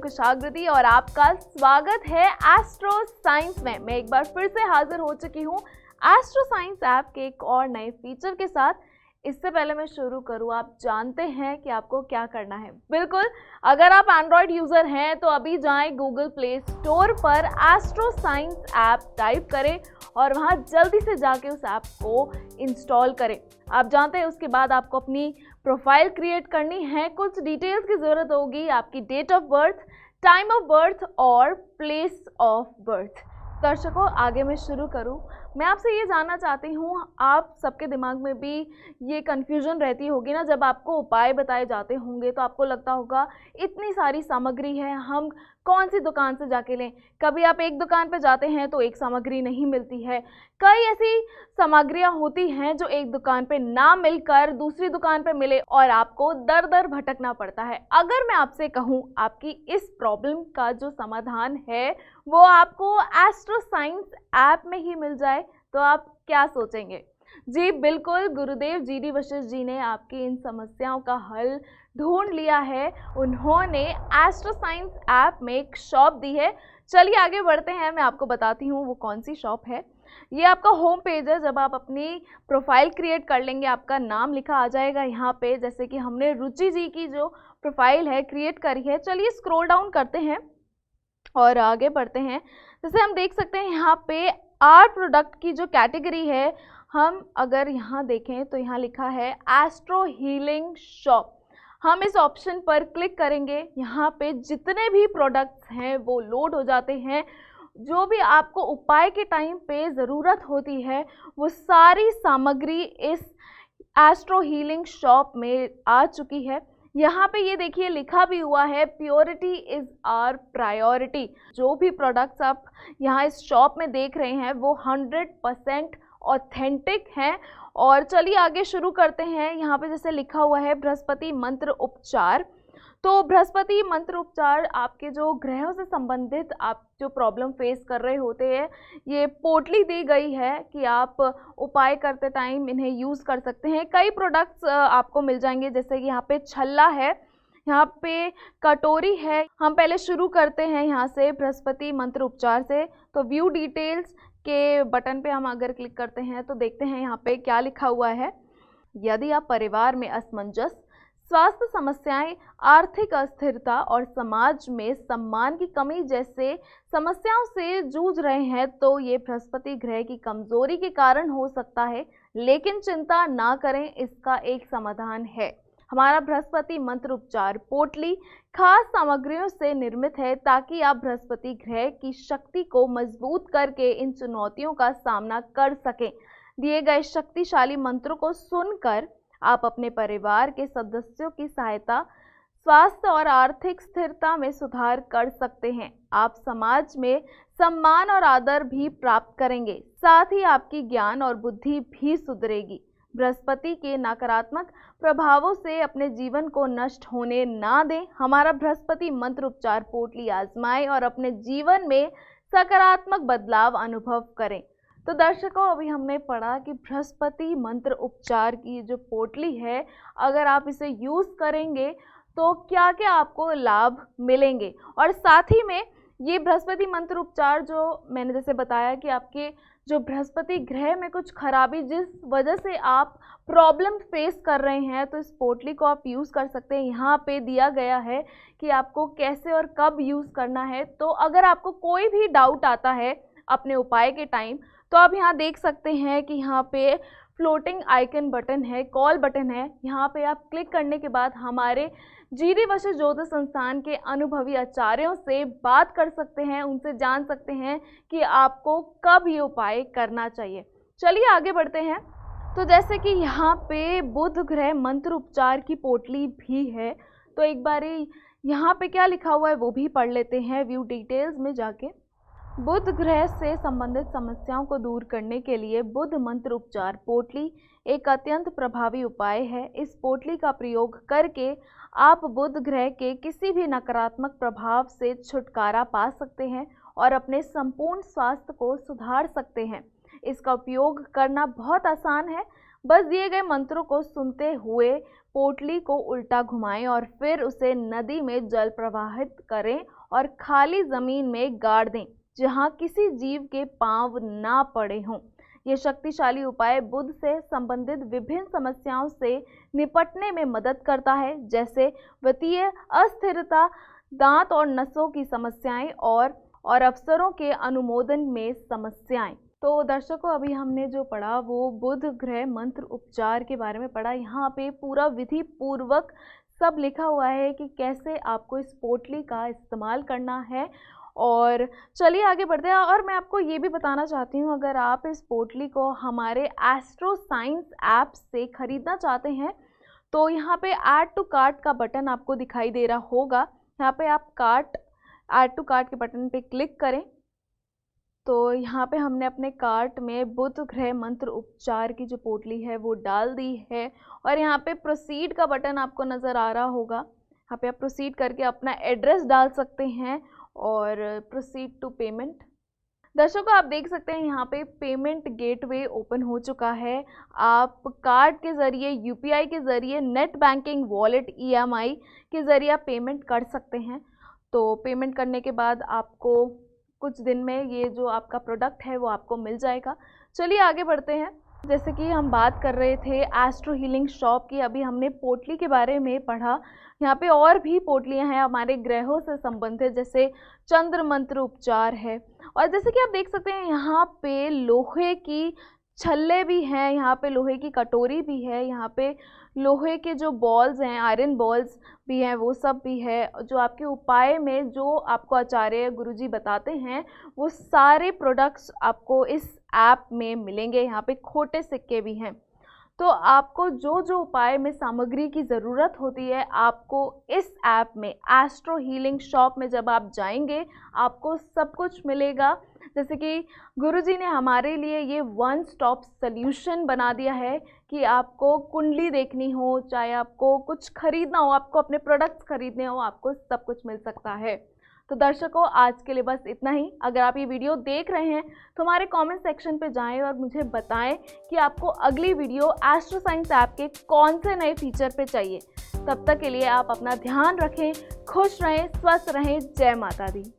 कुशाग्रति और आपका स्वागत है एस्ट्रो साइंस में। मैं एक बार फिर से हाजिर हो चुकी हूँ एस्ट्रो साइंस ऐप के एक और नए फीचर के साथ। इससे पहले मैं शुरू करूँ, आप जानते हैं कि आपको क्या करना है। बिल्कुल, अगर आप एंड्रॉयड यूज़र हैं तो अभी जाएं गूगल प्ले स्टोर पर एस्ट्रो साइंस ऐप टाइप करें और वहाँ जल्दी से जाके उस ऐप को इंस्टॉल करें। आप जानते हैं उसके बाद आपको अपनी प्रोफाइल क्रिएट करनी है। कुछ डिटेल्स की ज़रूरत होगी, आपकी date of birth, time of birth और प्लेस ऑफ बर्थ। दर्शकों, आगे मैं शुरू करूं, मैं आपसे ये जानना चाहती हूँ, आप सबके दिमाग में भी ये कन्फ्यूजन रहती होगी ना, जब आपको उपाय बताए जाते होंगे तो आपको लगता होगा इतनी सारी सामग्री है, हम कौन सी दुकान से जाके लें। कभी आप एक दुकान पे जाते हैं तो एक सामग्री नहीं मिलती है, कई ऐसी सामग्रियां होती हैं जो एक दुकान पे ना मिलकर दूसरी दुकान पे मिले और आपको दर दर भटकना पड़ता है। अगर मैं आपसे कहूँ आपकी इस प्रॉब्लम का जो समाधान है वो आपको एस्ट्रो साइंस ऐप में ही मिल जाए तो आप क्या सोचेंगे? जी बिल्कुल, गुरुदेव जीडी वशिष्ठ जी ने आपकी इन समस्याओं का हल ढूंढ लिया है। उन्होंने एस्ट्रो साइंस ऐप में एक शॉप दी है। चलिए आगे बढ़ते हैं, मैं आपको बताती हूँ वो कौन सी शॉप है। ये आपका होम पेज है। जब आप अपनी प्रोफाइल क्रिएट कर लेंगे, आपका नाम लिखा आ जाएगा यहाँ पे, जैसे कि हमने रुचि जी की जो प्रोफाइल है क्रिएट करी है। चलिए स्क्रॉल डाउन करते हैं और आगे बढ़ते हैं। जैसे हम देख सकते हैं यहाँ पे आर्ट प्रोडक्ट की जो कैटेगरी है, हम अगर यहाँ देखें तो यहाँ लिखा है एस्ट्रो हीलिंग शॉप। हम इस ऑप्शन पर क्लिक करेंगे, यहाँ पे जितने भी प्रोडक्ट्स हैं वो लोड हो जाते हैं। जो भी आपको उपाय के टाइम पे ज़रूरत होती है वो सारी सामग्री इस एस्ट्रो हीलिंग शॉप में आ चुकी है। यहाँ पे ये देखिए लिखा भी हुआ है, प्योरिटी इज़ आवर प्रायोरिटी। जो भी प्रोडक्ट्स आप यहाँ इस शॉप में देख रहे हैं वो 100% ऑथेंटिक हैं। और चलिए आगे शुरू करते हैं। यहाँ पे जैसे लिखा हुआ है बृहस्पति मंत्र उपचार, तो बृहस्पति मंत्र उपचार आपके जो ग्रहों से संबंधित आप जो प्रॉब्लम फेस कर रहे होते हैं, ये पोटली दी गई है कि आप उपाय करते टाइम इन्हें यूज़ कर सकते हैं। कई प्रोडक्ट्स आपको मिल जाएंगे, जैसे कि यहाँ पे छल्ला है, यहाँ पे कटोरी है। हम पहले शुरू करते हैं यहाँ से बृहस्पति मंत्र उपचार से। तो व्यू डिटेल्स के बटन पे हम अगर क्लिक करते हैं तो देखते हैं यहाँ पे क्या लिखा हुआ है। यदि आप परिवार में असमंजस, स्वास्थ्य समस्याएं, आर्थिक अस्थिरता और समाज में सम्मान की कमी जैसे समस्याओं से जूझ रहे हैं तो ये बृहस्पति ग्रह की कमजोरी के कारण हो सकता है। लेकिन चिंता ना करें, इसका एक समाधान है। हमारा बृहस्पति मंत्र उपचार पोटली खास सामग्रियों से निर्मित है ताकि आप बृहस्पति ग्रह की शक्ति को मजबूत करके इन चुनौतियों का सामना कर सकें। दिए गए शक्तिशाली मंत्रों को सुनकर आप अपने परिवार के सदस्यों की सहायता, स्वास्थ्य और आर्थिक स्थिरता में सुधार कर सकते हैं। आप समाज में सम्मान और आदर भी प्राप्त करेंगे, साथ ही आपकी ज्ञान और बुद्धि भी सुधरेगी। बृहस्पति के नकारात्मक प्रभावों से अपने जीवन को नष्ट होने ना दें। हमारा बृहस्पति मंत्र उपचार पोटली आजमाएं और अपने जीवन में सकारात्मक बदलाव अनुभव करें। तो दर्शकों, अभी हमने पढ़ा कि बृहस्पति मंत्र उपचार की जो पोटली है, अगर आप इसे यूज़ करेंगे तो क्या क्या आपको लाभ मिलेंगे। और साथ ही में ये बृहस्पति मंत्र उपचार जो मैंने जैसे बताया कि आपके जो बृहस्पति ग्रह में कुछ खराबी जिस वजह से आप प्रॉब्लम फेस कर रहे हैं, तो इस पोटली को आप यूज़ कर सकते हैं। यहाँ पे दिया गया है कि आपको कैसे और कब यूज़ करना है। तो अगर आपको कोई भी डाउट आता है अपने उपाय के टाइम, तो आप यहाँ देख सकते हैं कि यहाँ पे फ्लोटिंग आइकन बटन है, कॉल बटन है। यहाँ पे आप क्लिक करने के बाद हमारे जीडी वशिष्ठ ज्योतिष संस्थान के अनुभवी आचार्यों से बात कर सकते हैं, उनसे जान सकते हैं कि आपको कब ये उपाय करना चाहिए। चलिए आगे बढ़ते हैं। तो जैसे कि यहाँ पे बुध ग्रह मंत्र उपचार की पोटली भी है, तो एक बारी यहाँ पे क्या लिखा हुआ है वो भी पढ़ लेते हैं व्यू डिटेल्स में जाके। बुध ग्रह से संबंधित समस्याओं को दूर करने के लिए बुध मंत्र उपचार पोटली एक अत्यंत प्रभावी उपाय है। इस पोटली का प्रयोग करके आप बुध ग्रह के किसी भी नकारात्मक प्रभाव से छुटकारा पा सकते हैं और अपने संपूर्ण स्वास्थ्य को सुधार सकते हैं। इसका उपयोग करना बहुत आसान है। बस दिए गए मंत्रों को सुनते हुए पोटली को उल्टा घुमाएं और फिर उसे नदी में जल प्रवाहित करें और खाली ज़मीन में गाड़ दें जहां किसी जीव के पांव ना पड़े हों। ये शक्तिशाली उपाय बुध से संबंधित विभिन्न समस्याओं से निपटने में मदद करता है, जैसे वित्तीय अस्थिरता, दांत और नसों की समस्याएं और अफसरों के अनुमोदन में समस्याएं। तो दर्शकों, अभी हमने जो पढ़ा वो बुध ग्रह मंत्र उपचार के बारे में पढ़ा। यहाँ पे पूरा विधि पूर्वक सब लिखा हुआ है कि कैसे आपको इस पोटली का इस्तेमाल करना है। और चलिए आगे बढ़ते हैं। और मैं आपको ये भी बताना चाहती हूँ, अगर आप इस पोटली को हमारे एस्ट्रो साइंस ऐप से ख़रीदना चाहते हैं तो यहाँ पे ऐड टू कार्ट का बटन आपको दिखाई दे रहा होगा। यहाँ पे आप ऐड टू कार्ट के बटन पे क्लिक करें तो यहाँ पे हमने अपने कार्ट में बुध ग्रह मंत्र उपचार की जो पोटली है वो डाल दी है। और यहाँ पे प्रोसीड का बटन आपको नज़र आ रहा होगा। यहाँ पे आप प्रोसीड करके अपना एड्रेस डाल सकते हैं और प्रोसीड टू पेमेंट। दर्शकों, आप देख सकते हैं यहाँ पे पेमेंट गेटवे ओपन हो चुका है। आप कार्ड के ज़रिए, यूपीआई के ज़रिए, नेट बैंकिंग, वॉलेट, ईएमआई के ज़रिए आप पेमेंट कर सकते हैं। तो पेमेंट करने के बाद आपको कुछ दिन में ये जो आपका प्रोडक्ट है वो आपको मिल जाएगा। चलिए आगे बढ़ते हैं। जैसे कि हम बात कर रहे थे एस्ट्रो हीलिंग शॉप की, अभी हमने पोटली के बारे में पढ़ा। यहाँ पे और भी पोटलियाँ हैं हमारे ग्रहों से संबंधित, जैसे चंद्र मंत्र उपचार है। और जैसे कि आप देख सकते हैं यहाँ पे लोहे की छल्ले भी हैं, यहाँ पे लोहे की कटोरी भी है, यहाँ पे लोहे के जो बॉल्स हैं, आयरन बॉल्स भी हैं, वो सब भी है। जो आपके उपाय में जो आपको आचार्य गुरुजी बताते हैं वो सारे प्रोडक्ट्स आपको इस ऐप में मिलेंगे। यहाँ पे खोटे सिक्के भी हैं। तो आपको जो जो उपाय में सामग्री की ज़रूरत होती है, आपको इस ऐप में एस्ट्रो हीलिंग शॉप में जब आप जाएंगे आपको सब कुछ मिलेगा। जैसे कि गुरुजी ने हमारे लिए ये वन स्टॉप सल्यूशन बना दिया है कि आपको कुंडली देखनी हो, चाहे आपको कुछ खरीदना हो, आपको अपने प्रोडक्ट्स खरीदने हो, आपको सब कुछ मिल सकता है। तो दर्शकों, आज के लिए बस इतना ही। अगर आप ये वीडियो देख रहे हैं तो हमारे कमेंट सेक्शन पे जाएं और मुझे बताएं कि आपको अगली वीडियो एस्ट्रो साइंस ऐप के कौन से नए फीचर पे चाहिए। तब तक के लिए आप अपना ध्यान रखें, खुश रहें, स्वस्थ रहें। जय माता दी।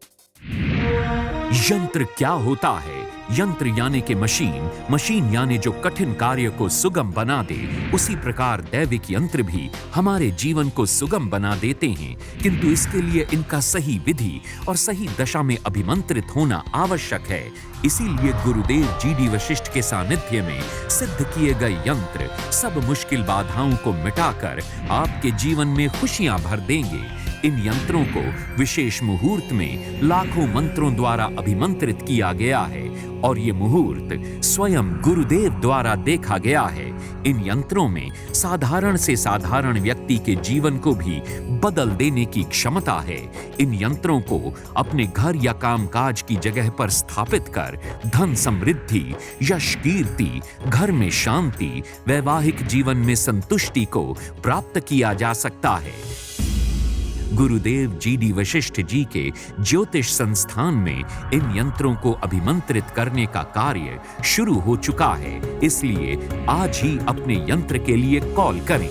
यंत्र क्या होता है? यंत्र यानी कि मशीन, मशीन यानी जो कठिन कार्य को सुगम बना दे। उसी प्रकार दैविक यंत्र भी हमारे जीवन को सुगम बना देते हैं, किंतु इसके लिए इनका सही विधि और सही दशा में अभिमंत्रित होना आवश्यक है। इसीलिए गुरुदेव GD वशिष्ठ के सानिध्य में सिद्ध किए गए यंत्र सब मुश्किल बाधाओं को मिटाकर आपके जीवन में खुशियां भर देंगे। इन यंत्रों को विशेष मुहूर्त में लाखों मंत्रों द्वारा अभिमंत्रित किया गया है और ये मुहूर्त स्वयं गुरुदेव द्वारा देखा गया है। इन यंत्रों में साधारण से साधारण व्यक्ति के जीवन को भी बदल देने की क्षमता है। इन यंत्रों को अपने घर या कामकाज की जगह पर स्थापित कर धन समृद्धि, यश, कीर्ति, घर में शांति, वैवाहिक जीवन में संतुष्टि को प्राप्त किया जा सकता है। गुरुदेव GD वशिष्ठ जी के ज्योतिष संस्थान में इन यंत्रों को अभिमंत्रित करने का कार्य शुरू हो चुका है। इसलिए आज ही अपने यंत्र के लिए कॉल करें।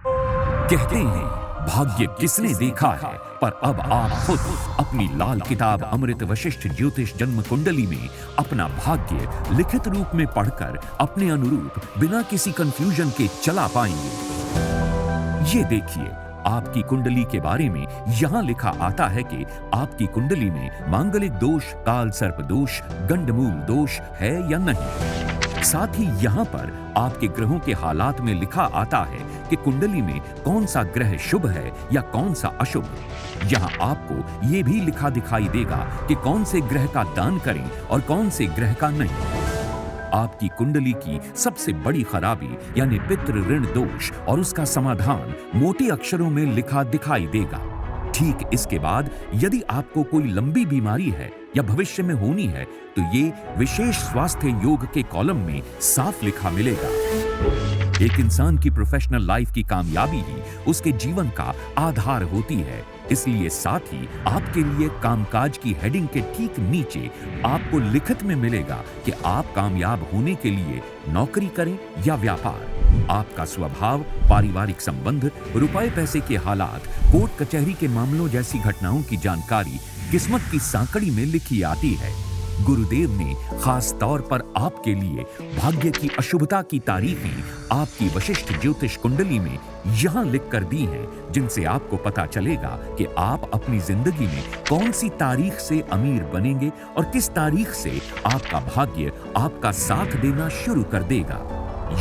कहते हैं भाग्य किसने देखा है, पर अब आप खुद अपनी लाल किताब अमृत वशिष्ठ ज्योतिष जन्म कुंडली में अपना भाग्य लिखित रूप में पढ़कर अपने अनुरूप बिना किसी कंफ्यूजन के चला पाएंगे। ये देखिए, आपकी कुंडली के बारे में यहाँ लिखा आता है कि आपकी कुंडली में मांगलिक दोष, काल सर्प दोष, गंडमूल दोष है या नहीं। साथ ही यहाँ पर आपके ग्रहों के हालात में लिखा आता है कि कुंडली में कौन सा ग्रह शुभ है या कौन सा अशुभ। यहाँ आपको ये भी लिखा दिखाई देगा कि कौन से ग्रह का दान करें और कौन से ग्रह का नहीं। आपकी कुंडली की सबसे बड़ी खराबी यानी पितृ ऋण दोष और उसका समाधान मोटे अक्षरों में लिखा दिखाई देगा। ठीक इसके बाद यदि आपको कोई लंबी बीमारी है या भविष्य में होनी है तो ये विशेष स्वास्थ्य योग के कॉलम में साफ लिखा मिलेगा। एक इंसान की प्रोफेशनल लाइफ की कामयाबी ही उसके जीवन का आधार होती है। इसलिए साथ ही आपके लिए कामकाज की हेडिंग के ठीक नीचे आपको लिखित में मिलेगा कि आप कामयाब होने के लिए नौकरी करें या व्यापार। आपका स्वभाव, पारिवारिक संबंध, रुपए पैसे के हालात, कोर्ट कचहरी के मामलों जैसी घटनाओं की जानकारी किस्मत की सांकड़ी में लिखी आती है। गुरुदेव ने खास तौर पर आपके लिए भाग्य की अशुभता की तारीखें आपकी वशिष्ठ ज्योतिष कुंडली में यहां लिख कर दी हैं, जिनसे आपको पता चलेगा कि आप अपनी जिंदगी में कौन सी तारीख से अमीर बनेंगे और किस तारीख से आपका भाग्य आपका साथ देना शुरू कर देगा।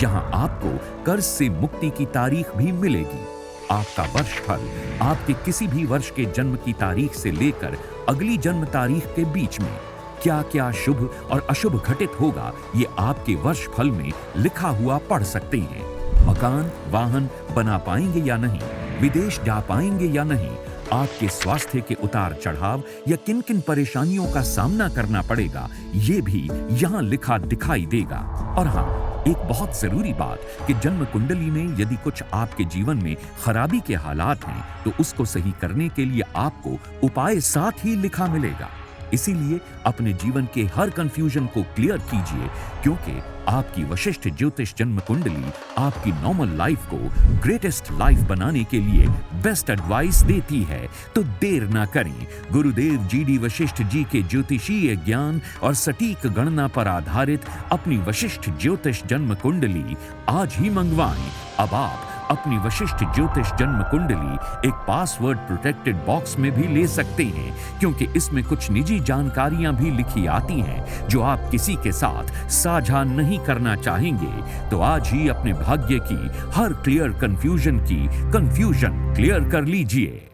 यहाँ आपको कर्ज से मुक्ति की तारीख भी मिलेगी। आपका वर्षफल आपके किसी भी वर्ष के जन्म की तारीख से लेकर अगली जन्म तारीख के बीच में क्या क्या शुभ और अशुभ घटित होगा, ये आपके वर्षफल में लिखा हुआ पढ़ सकते हैं। मकान, वाहन बना पाएंगे या नहीं, विदेश जा पाएंगे या नहीं, आपके स्वास्थ्य के उतार चढ़ाव या किन किन परेशानियों का सामना करना पड़ेगा, ये भी यहाँ लिखा दिखाई देगा। और हाँ, एक बहुत जरूरी बात कि जन्म कुंडली में यदि कुछ आपके जीवन में खराबी के हालात हैं तो उसको सही करने के लिए आपको उपाय साथ ही लिखा मिलेगा। इसीलिए अपने जीवन के हर कंफ्यूजन को क्लियर कीजिए, क्योंकि आपकी वशिष्ठ ज्योतिष जन्म कुंडली आपकी नॉर्मल लाइफ को ग्रेटेस्ट लाइफ बनाने के लिए बेस्ट एडवाइस देती है। तो देर ना करें, गुरुदेव GD वशिष्ठ जी के ज्योतिषीय ज्ञान और सटीक गणना पर आधारित अपनी वशिष्ठ ज्योतिष जन्म कुंडली आज ही मंगवाएं। अब आप अपनी वशिष्ठ ज्योतिष जन्म कुंडली एक पासवर्ड प्रोटेक्टेड बॉक्स में भी ले सकते हैं, क्योंकि इसमें कुछ निजी जानकारियां भी लिखी आती हैं जो आप किसी के साथ साझा नहीं करना चाहेंगे। तो आज ही अपने भाग्य की हर क्लियर कंफ्यूजन की कंफ्यूजन क्लियर कर लीजिए।